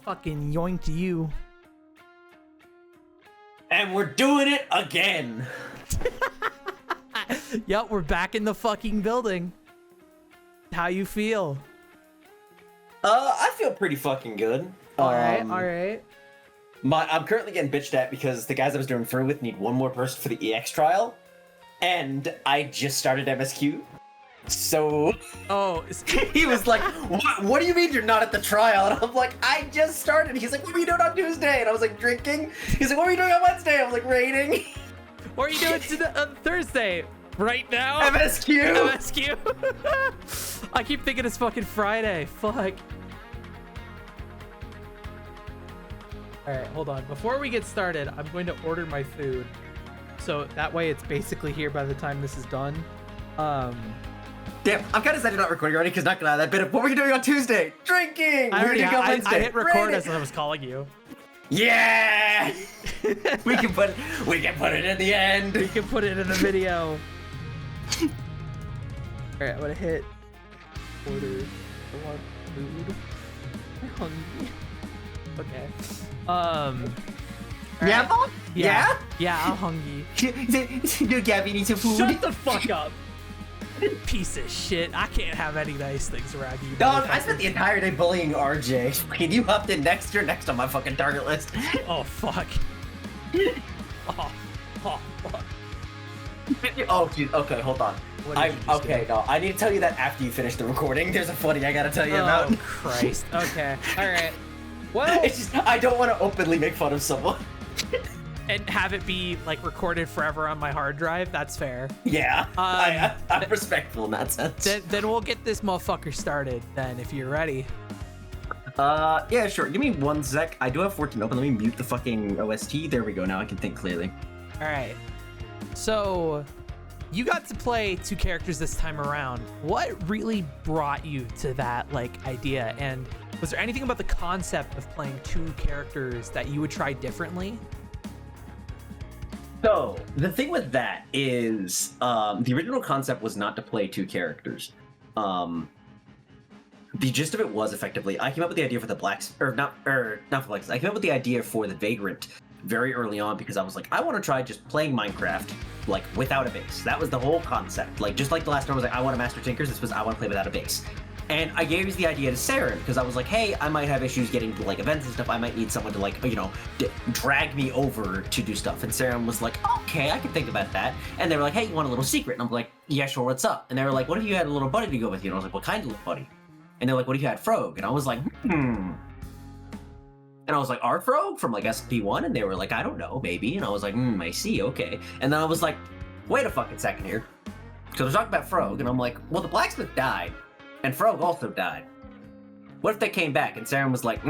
Fucking yoink to you. And we're doing it again. Yep, we're back in the fucking building. How you feel? I feel pretty fucking good. All right. I'm currently getting bitched at because the guys I was doing through with need one more person for the EX trial, and I just started MSQ. So he was like, what do you mean you're not at the trial? And I'm like, I just started. He's like, what were you doing on Tuesday? And I was like, drinking. He's like, what were you doing on Wednesday? I was like, raiding. What are you doing on Thursday? Right now? MSQ. I keep thinking it's fucking Friday. Fuck. Alright, hold on. Before we get started, I'm going to order my food. So that way it's basically here by the time this is done. Damn, I'm kind of sad you're not recording already because not gonna lie, that bit of what were you doing on Tuesday? Drinking! I hit record as I was calling you. Yeah! we can put it in the end. We can put it in the video. Alright, I'm gonna hit order. I want food. I'm hungry. Okay. Yeah, Bob? Yeah? Yeah, I'm hungry. No, Gabby needs some food. Shut the fuck up. Piece of shit. I can't have any nice things around you. Dog, I spent the entire day bullying RJ. You hopped in next, you're next on my fucking target list. Oh, fuck. Oh, fuck. Oh, dude, okay, hold on. No, I need to tell you that after you finish the recording. There's a funny I gotta tell you about. Oh, Christ. Okay, alright. Well, it's just, I don't want to openly make fun of someone. And have it be, like, recorded forever on my hard drive? That's fair. Yeah, I'm respectful in that sense. Then we'll get this motherfucker started, then, if you're ready. Yeah, sure. Give me 1 sec. I do have 14 open. Let me mute the fucking OST. There we go. Now I can think clearly. Alright. So, you got to play 2 characters this time around. What really brought you to that, like, idea? And was there anything about the concept of playing 2 characters that you would try differently? So, the thing with that is, the original concept was not to play 2 characters. The gist of it was effectively, I came up with the idea for the I came up with the idea for the Vagrant very early on because I was like, I want to try just playing Minecraft, like, without a base. That was the whole concept. Like, just like the last time I was like, I want to master Tinkers, this was, I want to play without a base. And I gave the idea to Saren because I was like, hey, I might have issues getting to, like, events and stuff. I might need someone to, like, you know, drag me over to do stuff. And Saren was like, okay, I can think about that. And they were like, hey, you want a little secret? And I'm like, yeah, sure, what's up? And they were like, what if you had a little buddy to go with you? And I was like, what kind of little buddy? And they're like, what if you had Frog? And I was like, And I was like, our Frog from, like, SP1? And they were like, I don't know, maybe. And I was like, I see, okay. And then I was like, wait a fucking second here. So they're talking about Frog, and I'm like, well, the Blacksmith died. And Frog also died. What if they came back? And Saren was like,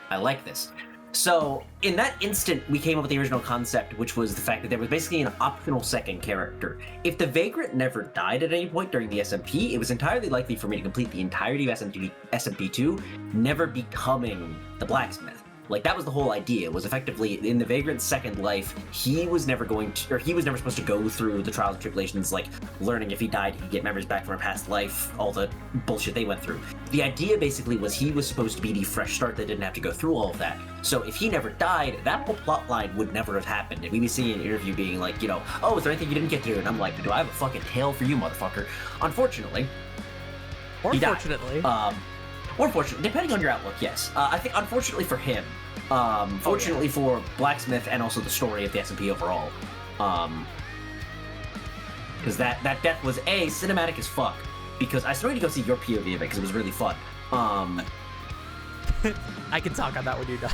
I like this. So, in that instant, we came up with the original concept, which was the fact that there was basically an optional second character. If the Vagrant never died at any point during the SMP, it was entirely likely for me to complete the entirety of SMP2, never becoming the Blacksmith. Like, that was the whole idea, was effectively, in the Vagrant's second life, he was never supposed to go through the trials and tribulations, like, learning if he died, he could get memories back from a past life, all the bullshit they went through. The idea, basically, was he was supposed to be the fresh start that didn't have to go through all of that. So if he never died, that whole plot line would never have happened. And we'd be seeing an interview being like, you know, oh, is there anything you didn't get to do? And I'm like, do I have a fucking tale for you, motherfucker? Unfortunately. Or fortunately. Or fortunately, depending on your outlook, yes. I think, unfortunately for him, fortunately for Blacksmith and also the story of the SMP overall, because that death was cinematic as fuck. Because I started to go see your POV of it because it was really fun. I can talk on that when you're done.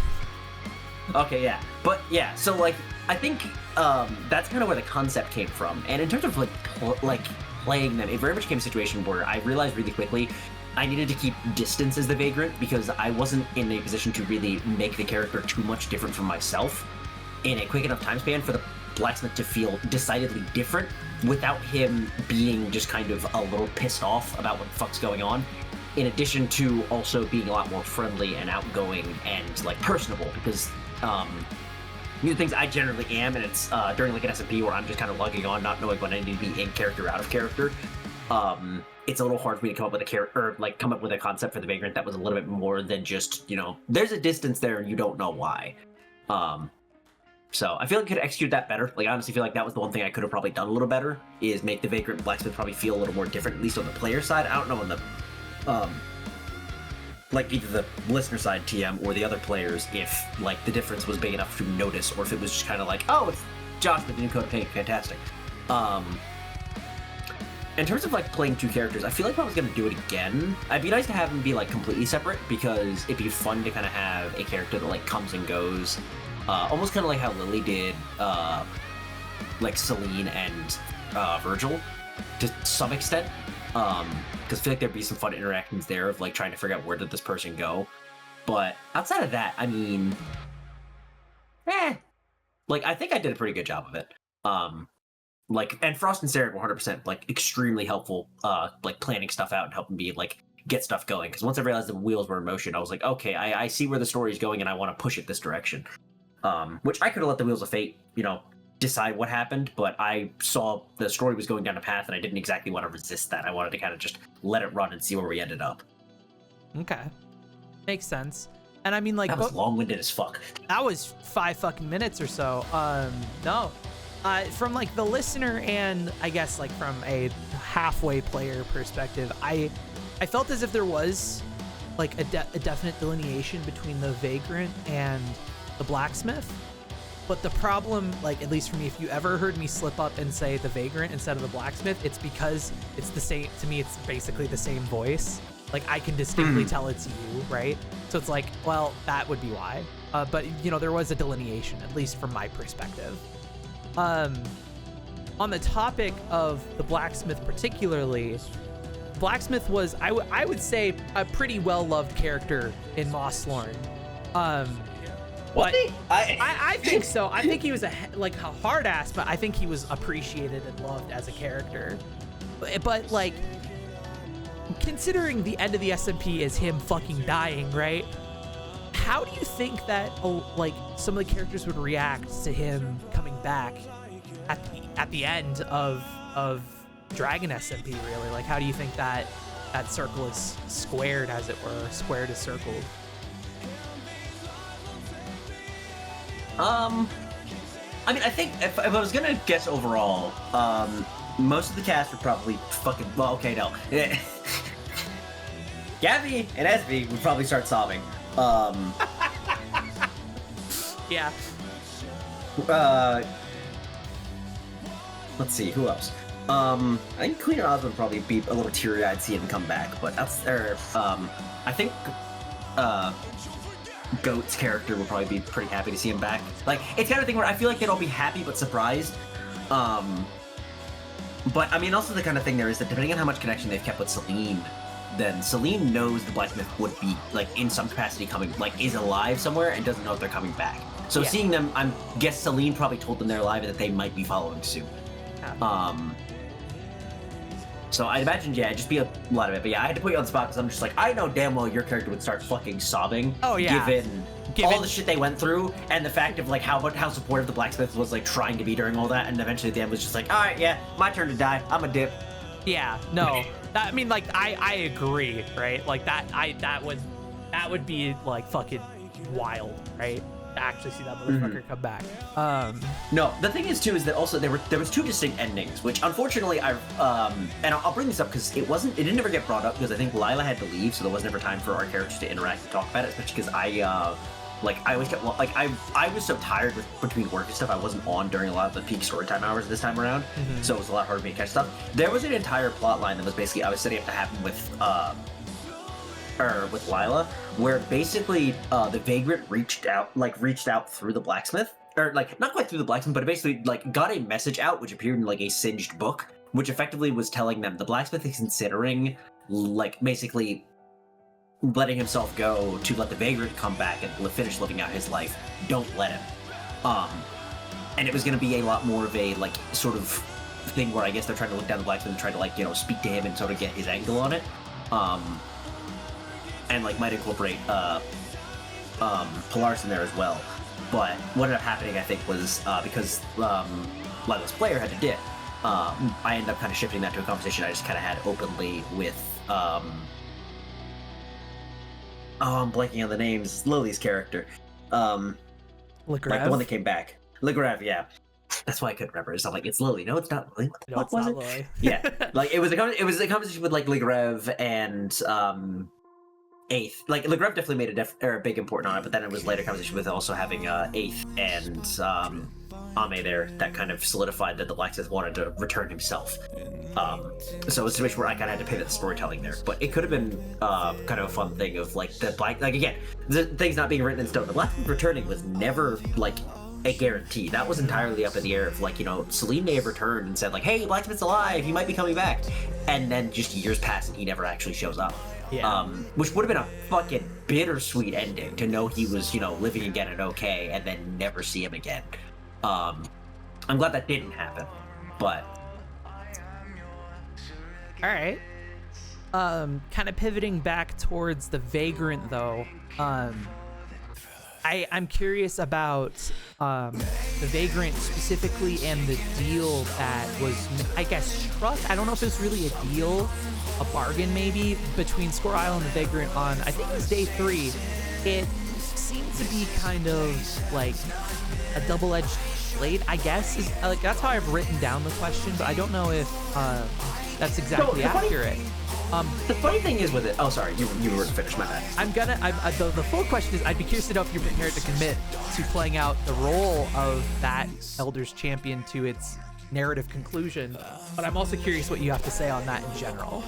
Okay, yeah, but yeah. So like, I think that's kind of where the concept came from. And in terms of like playing them, it very much came a situation where I realized really quickly I needed to keep distance as the Vagrant because I wasn't in a position to really make the character too much different from myself in a quick enough time span for the Blacksmith to feel decidedly different without him being just kind of a little pissed off about what the fuck's going on, in addition to also being a lot more friendly and outgoing and, like, personable, because these are things I generally am, and it's during, like, an SMP where I'm just kind of logging on, not knowing when I need to be in character, out of character. it's a little hard for me to come up with a character, or like come up with a concept for the Vagrant that was a little bit more than just, there's a distance there and you don't know why. So I feel like I could execute that better. Like, I honestly feel like that was the one thing I could have probably done a little better, is make the Vagrant and Blacksmith probably feel a little more different, at least on the player side. I don't know on the, like, either the listener side TM or the other players, if, like, the difference was big enough to notice, or if it was just kind of like, oh, it's Josh with the new code of paint, fantastic. In terms of, like, playing two characters, I feel like if I was going to do it again, it'd be nice to have them be, like, completely separate, because it'd be fun to kind of have a character that, like, comes and goes. Almost kind of like how Lily did, like, Celine and Virgil, to some extent. Because I feel like there'd be some fun interactions there of, like, trying to figure out where did this person go. But outside of that, I mean, like, I think I did a pretty good job of it. Like, and Frost and Sarah were 100%, like, extremely helpful, like, planning stuff out and helping me, like, get stuff going. Because once I realized the wheels were in motion, I was like, okay, I see where the story is going and I want to push it this direction. Which I could have let the Wheels of Fate, decide what happened, but I saw the story was going down a path and I didn't exactly want to resist that. I wanted to kind of just let it run and see where we ended up. Okay. Makes sense. And I mean, like, that was long-winded as fuck. That was 5 fucking minutes or so. No. From, like, the listener and I guess, like, from a halfway player perspective, I felt as if there was, like, a definite delineation between the Vagrant and the Blacksmith. But the problem, like, at least for me, if you ever heard me slip up and say the Vagrant instead of the Blacksmith, it's because it's the same, to me, it's basically the same voice. Like, I can distinctly tell it's you, right? So it's like, well, that would be why. But, there was a delineation, at least from my perspective. On the topic of the Blacksmith particularly, Blacksmith was, I would say, a pretty well-loved character in Mosslorn. But I think so. I think he was a hard ass, but I think he was appreciated and loved as a character. But like, considering the end of the SMP is him fucking dying, right? How do you think that like some of the characters would react to him coming back at the end of Dragon SMP? Really, like, how do you think that circle is squared, as it were? Squared is circled. I mean, I think if I was gonna guess overall, most of the cast would probably Gabby and Esby would probably start sobbing. Yeah. Let's see, who else? I think Queen and Osmond would probably be a little teary-eyed seeing him come back, but I think, Goat's character would probably be pretty happy to see him back. Like, it's kind of thing where I feel like they'd all be happy but surprised. But I mean, also the kind of thing there is that depending on how much connection they've kept with Celine, then Celine knows the Blacksmith would be, like, in some capacity coming, like, is alive somewhere and doesn't know if they're coming back. So yeah. Seeing them, I guess Celine probably told them they're alive and that they might be following suit. So I'd imagine, yeah, it'd just be a lot of it. But yeah, I had to put you on the spot because I'm just like, I know damn well your character would start fucking sobbing. Oh, yeah. Given all the shit they went through and the fact of, like, how supportive the Blacksmith was, like, trying to be during all that, and eventually at the end was just like, all right, yeah, my turn to die. I'm a dip. Yeah, no. I mean, like, I agree, right? Like, that would be, like, fucking wild, right? To actually see that motherfucker come back. No, the thing is too is that also there was two distinct endings, which unfortunately and I'll bring this up because it didn't ever get brought up because I think Lila had to leave, so there was never time for our characters to interact and talk about it, especially because I always kept, like, I was so tired between work and stuff, I wasn't on during a lot of the peak storytime hours this time around, so it was a lot harder for me to catch stuff. There was an entire plot line that was basically I was setting up to happen with Lila, where basically the Vagrant reached out through the Blacksmith, or like not quite through the Blacksmith, but it basically like got a message out which appeared in like a singed book, which effectively was telling them the Blacksmith is considering like basically letting himself go to let the Vagrant come back and finish living out his life. Don't let him. And it was going to be a lot more of a like sort of thing where I guess they're trying to look down the Blacksmith and try to like speak to him and sort of get his angle on it. And like might incorporate Polaris in there as well. But what ended up happening, I think, was because Lila's player had to dip, I ended up kind of shifting that to a conversation I just kind of had openly with I'm blanking on the names. Lily's character. Like the one that came back. Legrev, yeah. That's why I couldn't remember. So I'm like, it's Lily. No, it's not Lily. What the fuck was it? Lily. Yeah, like it was a conversation with like Legrev and Eighth. Like Legrev definitely made a big important on it, but then it was later conversation with also having Eighth and Ame there that kind of solidified that the Blacksmith wanted to return himself. So it was a situation where I kind of had to pivot the storytelling there, but it could have been kind of a fun thing of like again, the things not being written in stone. The Blacksmith returning was never like a guarantee. That was entirely up in the air of like, Celine may have returned and said like, hey, Blacksmith's alive, he might be coming back. And then just years pass and he never actually shows up. Yeah. Which would have been a fucking bittersweet ending to know he was, living again and okay and then never see him again. I'm glad that didn't happen, but... All right. Kind of pivoting back towards the Vagrant though, I'm curious about the Vagrant specifically and the deal that was, I guess, struck. I don't know if it was really a deal, a bargain maybe, between Scorh Eil and the Vagrant on, I think it was day 3. It seemed to be kind of like a double-edged blade, I guess. Is like that's how I've written down the question, but I don't know if that's exactly accurate. The funny thing is with it. Oh, sorry, you were finished. My bad. The full question is, I'd be curious to know if you're prepared to commit to playing out the role of that Elder's champion to its narrative conclusion. But I'm also curious what you have to say on that in general.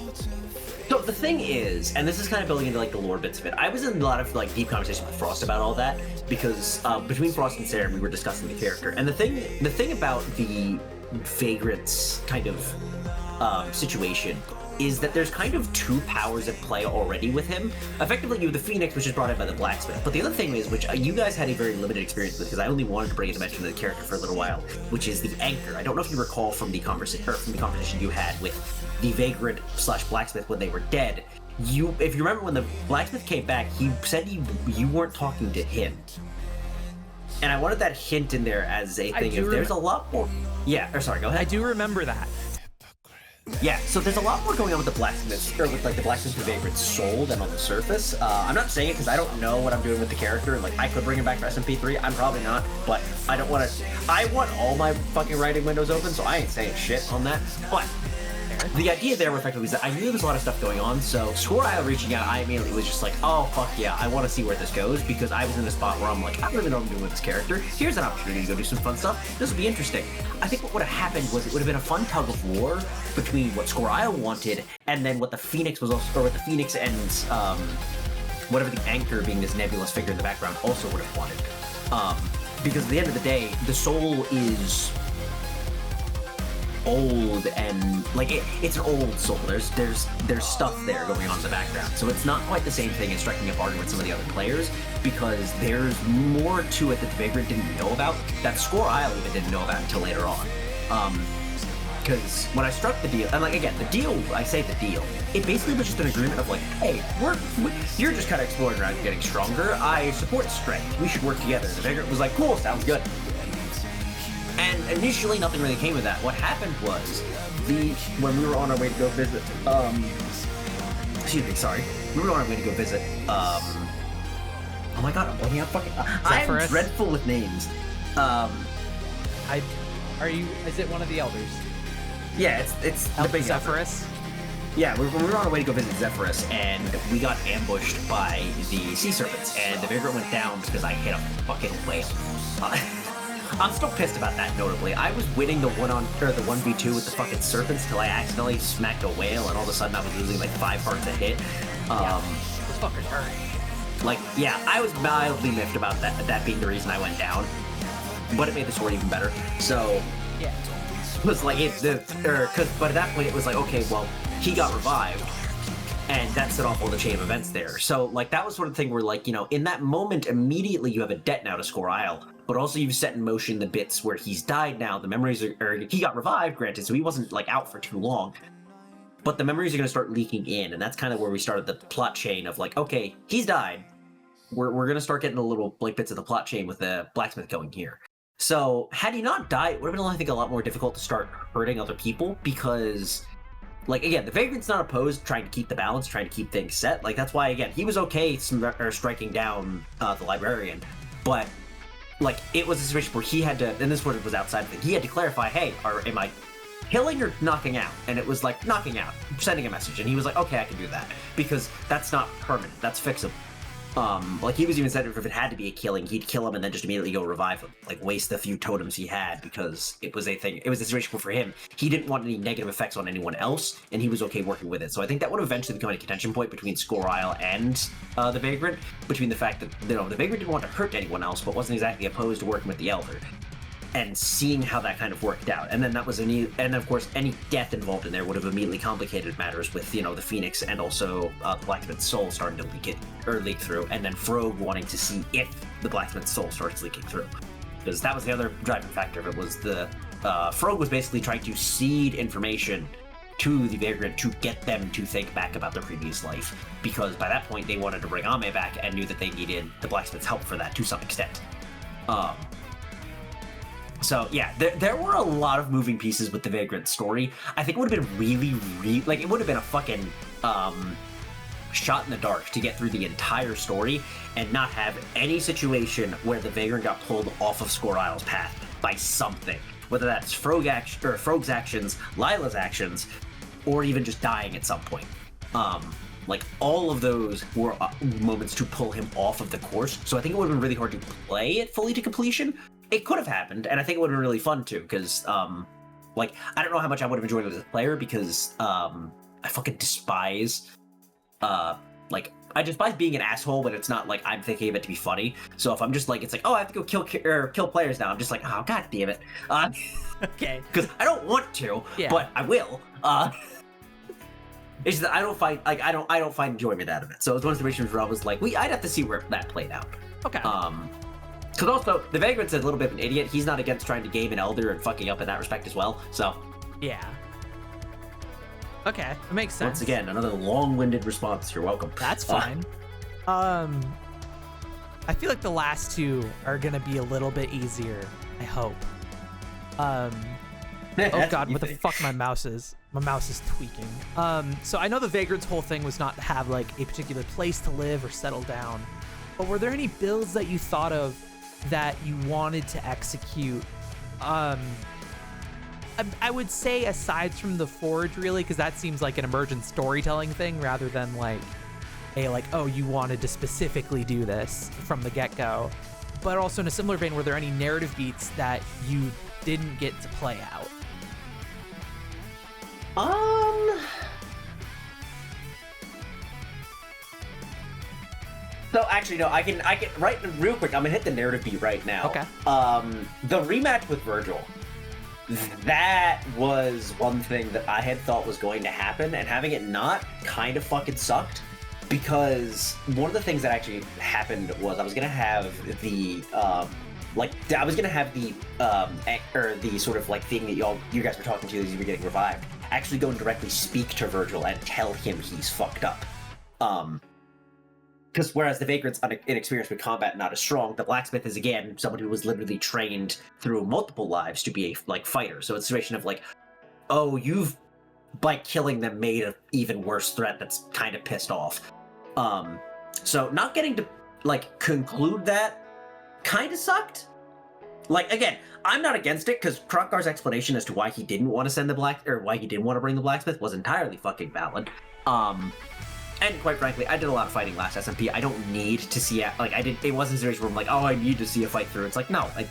So the thing is, and this is kind of building into like the lore bits of it. I was in a lot of like deep conversation with Frost about all that because between Frost and Sarah, we were discussing the character. And the thing about the Vagrant's kind of situation is that there's kind of 2 powers at play already with him. Effectively, you have the Phoenix, which is brought in by the Blacksmith. But the other thing is, which you guys had a very limited experience with, because I only wanted to bring into mention of the character for a little while, which is the Anchor. I don't know if you recall from the conversation you had with the Vagrant / Blacksmith when they were dead. If you remember when the Blacksmith came back, he said you weren't talking to him. And I wanted that hint in there as a thing. If there's a lot more... Yeah, or sorry, go ahead. I do remember that. Yeah, so there's a lot more going on with the Blacksmith, or with like the Blacksmith and Vagrant soul than on the surface. I'm not saying it because I don't know what I'm doing with the character. Like, I could bring him back for SMP3. I'm probably not, but I don't want to. I want all my fucking writing windows open, so I ain't saying shit on that. But the idea there effectively is that I knew there was a lot of stuff going on, so Scorh Eil reaching out, I immediately was just like, oh, fuck yeah, I want to see where this goes, because I was in a spot where I'm like, I don't really know what I'm doing with this character. Here's an opportunity to go do some fun stuff. This would be interesting. I think what would have happened was it would have been a fun tug of war between what Scorh Eil wanted and then what the Phoenix was also, or what the Phoenix and whatever the Anchor, being this nebulous figure in the background, also would have wanted. Because at the end of the day, the soul is old and like it's an old soul. There's stuff there going on in the background, so it's not quite the same thing as striking a bargain with some of the other players, because there's more to it that the Vagrant didn't know about, that Scorh Eil even didn't know about until later on. Because when I struck the deal, and like again, the deal, I say the deal, it basically was just an agreement of like, hey, you're just kind of exploring around and getting stronger. I support strength. We should work together. The Vagrant was like, cool, sounds good. And initially, nothing really came of that. What happened was, when we were on our way to go visit, we were on our way to go visit, oh my god, I'm blanking out fucking, I'm dreadful with names. Is it one of the elders? Yeah, it's the big Zephyrus? Yeah, we were on our way to go visit Zephyrus, and we got ambushed by the sea serpents, and the Vagrant went down because I hit a fucking whale. I'm still pissed about that, notably. I was winning the 1v2 with the fucking serpents till I accidentally smacked a whale, and all of a sudden I was losing like 5 hearts a hit. This fucker's hurt. Like, yeah, I was mildly miffed about that being the reason I went down, but it made the story even better. So, yeah, it was like but at that point it was like, okay, well, he got revived, and that set off all the chain of events there. So, like, that was sort of the thing where, like, in that moment, immediately you have a debt now to Scorh Eil, but also you've set in motion the bits where he's died now. The memories he got revived, granted, so he wasn't, like, out for too long, but the memories are going to start leaking in, and that's kind of where we started the plot chain of, like, okay, he's died. We're going to start getting the little, like, bits of the plot chain with the Blacksmith going here. So had he not died, it would have been, I think, a lot more difficult to start hurting other people because, like, again, the Vagrant's not opposed trying to keep the balance, trying to keep things set. Like, that's why, again, he was okay striking down the Librarian, but, like, it was a situation where he had to, and this was outside of it, he had to clarify, hey, am I killing or knocking out? And it was like, knocking out, sending a message, and he was like, okay, I can do that, because that's not permanent, that's fixable. Like, he was even said if it had to be a killing, he'd kill him and then just immediately go revive him, like waste the few totems he had, because it was a thing. It was a situation where for him, he didn't want any negative effects on anyone else, and he was okay working with it. So I think that would eventually become a contention point between Scorh Eil and the Vagrant, between the fact that, you know, the Vagrant didn't want to hurt anyone else, but wasn't exactly opposed to working with the Elder, and seeing how that kind of worked out. And then that was and of course any death involved in there would have immediately complicated matters with, you know, the Phoenix and also the Blacksmith's soul starting to leak through, and then Frog wanting to see if the Blacksmith's soul starts leaking through, because that was the other driving factor of it. Was the Frog was basically trying to seed information to the Vagrant to get them to think back about their previous life, because by that point they wanted to bring Ame back and knew that they needed the Blacksmith's help for that to some extent. So yeah, there were a lot of moving pieces with the Vagrant story. I think it would have been really, like, it would have been a fucking shot in the dark to get through the entire story and not have any situation where the Vagrant got pulled off of Scorh Eil's path by something, whether that's Frog's actions, Lila's actions, or even just dying at some point. Like, all of those were moments to pull him off of the course. So I think it would have been really hard to play it fully to completion. It could have happened, and I think it would have been really fun too, because, like, I don't know how much I would have enjoyed it as a player, because, I fucking despise, like, I despise being an asshole when it's not, like, I'm thinking of it to be funny. So if I'm just, like, it's like, oh, I have to go kill players now, I'm just like, oh, god damn it. Okay. Because I don't want to, but I will. It's just that I don't find enjoyment out of it. So it was one of the situations where I was like, I'd have to see where that played out. Okay. Because also, the Vagrant's a little bit of an idiot. He's not against trying to game an Elder and fucking up in that respect as well, so... Yeah. Okay, that makes sense. Once again, another long-winded response. You're welcome. That's fine. I feel like the last two are gonna be a little bit easier, I hope. Oh god, what the fuck my mouse is tweaking. So I know the Vagrant's whole thing was not to have, like, a particular place to live or settle down, but were there any builds that you thought of that you wanted to execute? I would say aside from the Forge, really, because that seems like an emergent storytelling thing rather than like a, like, oh, you wanted to specifically do this from the get-go. But also in a similar vein, were there any narrative beats that you didn't get to play out? So actually, no, I can right real quick. I'm gonna hit the narrative beat right now. Okay. The rematch with Virgil, that was one thing that I had thought was going to happen, and having it not kind of fucking sucked, because one of the things that actually happened was I was gonna have the the sort of like thing that you guys were talking to as you were getting revived, actually go and directly speak to Virgil and tell him he's fucked up. Because whereas the Vagrant's inexperienced with combat, not as strong, the Blacksmith is, again, someone who was literally trained through multiple lives to be a, like, fighter. So it's a situation of, like, oh, you've, by killing them, made an even worse threat that's kind of pissed off. So not getting to, like, conclude that kind of sucked. Like, again, I'm not against it, because Krokgar's explanation as to why he didn't want to send why he didn't want to bring the Blacksmith was entirely fucking valid. And quite frankly, I did a lot of fighting last SMP. I don't need to see it. Like, it wasn't a situation where I'm like, oh, I need to see a fight through. It's like, no, I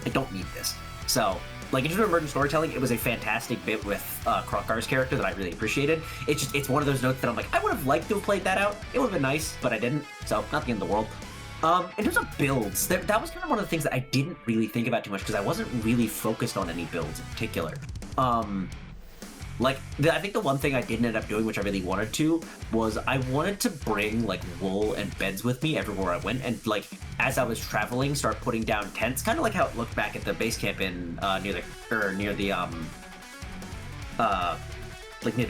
don't need this. So, like, in terms of emergent storytelling, it was a fantastic bit with Krokgar's character that I really appreciated. It's one of those notes that I'm like, I would have liked to have played that out. It would have been nice, but I didn't. So, not the end of the world. In terms of builds, that was kind of one of the things that I didn't really think about too much, because I wasn't really focused on any builds in particular. I think the one thing I didn't end up doing, which I really wanted to, was I wanted to bring, like, wool and beds with me everywhere I went, and, like, as I was traveling, start putting down tents, kind of like how it looked back at the base camp in, near the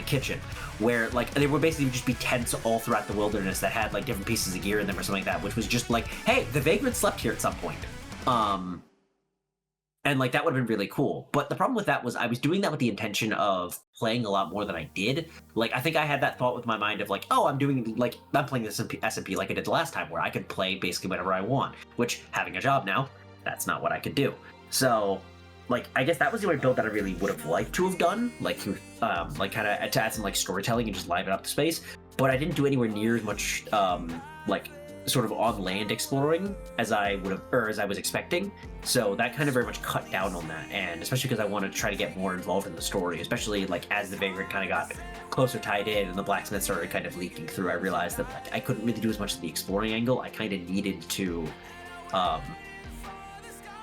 kitchen, where, like, there would basically just be tents all throughout the wilderness that had, like, different pieces of gear in them or something like that, which was just like, hey, the Vagrant slept here at some point. And like that would have been really cool. But the problem with that was I was doing that with the intention of playing a lot more than I did. Like I think I had that thought with my mind of like, oh, I'm playing this SMP like I did the last time, where I could play basically whenever I want. Which, having a job now, that's not what I could do. So, like, I guess that was the only build that I really would have liked to have done, like kind of to add some like storytelling and just liven up the space. But I didn't do anywhere near as much like sort of on land exploring as I would have, or as I was expecting. So that kind of very much cut down on that, and especially because I wanted to try to get more involved in the story, especially like as the Vagrant kind of got closer tied in and the Blacksmith started kind of leaking through. I realized that like I couldn't really do as much of the exploring angle. I kind of needed to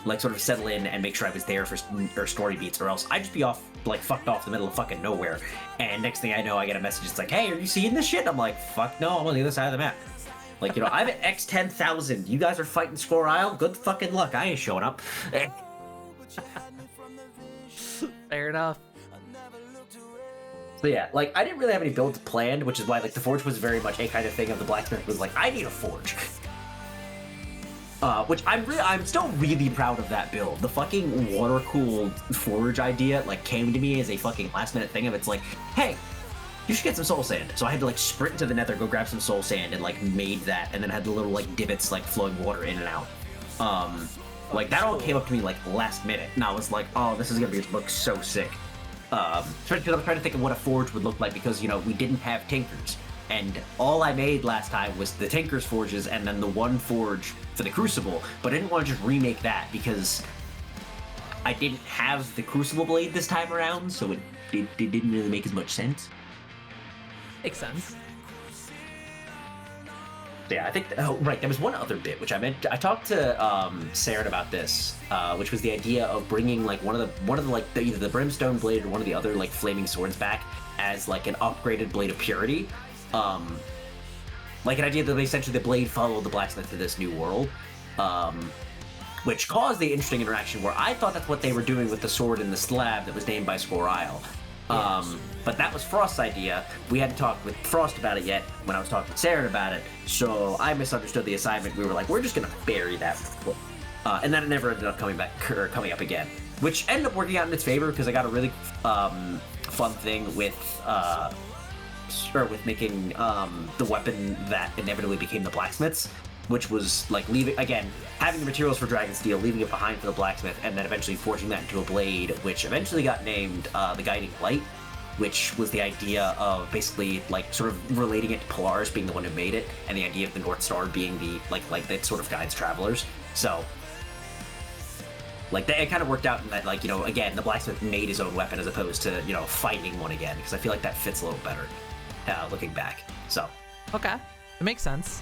like sort of settle in and make sure I was there for story beats, or else I'd just be off, like fucked off in the middle of fucking nowhere. And next thing I know, I get a message. It's like, hey, are you seeing this shit? I'm like, fuck no, I'm on the other side of the map. Like, you know, I'm at X 10,000. You guys are fighting Scorh Eil. Good fucking luck. I ain't showing up. Fair enough. So yeah, like I didn't really have any builds planned, which is why like the forge was very much a kind of thing of the Blacksmith was like, I need a forge. Which I'm still really proud of that build. The fucking water-cooled forge idea like came to me as a fucking last-minute thing of it's like, hey, you should get some soul sand. So I had to like sprint into the nether, go grab some soul sand, and like made that, and then had the little like divots like flowing water in and out. Like that all came up to me like last minute, and I was like, oh, this is gonna look so sick. Especially because I was trying to think of what a forge would look like, because you know we didn't have tinkers, and all I made last time was the tinkers forges and then the one forge for the crucible. But I didn't want to just remake that because I didn't have the crucible blade this time around, so it didn't really make as much sense. Makes sense. Yeah, I think. Oh, right. There was one other bit which I meant. I talked to Saren about this, which was the idea of bringing like one of the like either the brimstone blade or one of the other like flaming swords back as like an upgraded blade of purity. Like an idea that essentially the blade followed the blacksmith to this new world, which caused the interesting interaction where I thought that's what they were doing with the sword in the slab that was named by Scorh Eil. But that was Frost's idea. We hadn't talked with Frost about it yet when I was talking to Saren about it, so I misunderstood the assignment. We were like, we're just gonna bury that. And then it never ended up coming up again, which ended up working out in its favor because I got a really fun thing with making the weapon that inevitably became the blacksmith's, which was like having the materials for Dragon Steel, leaving it behind for the blacksmith, and then eventually forging that into a blade, which eventually got named the Guiding Light, which was the idea of basically like sort of relating it to Polaris being the one who made it, and the idea of the North Star being the like that sort of guides travelers. So like it kind of worked out in that, like, you know, again, the blacksmith made his own weapon as opposed to, you know, finding one again, because I feel like that fits a little better looking back. So Okay, it makes sense.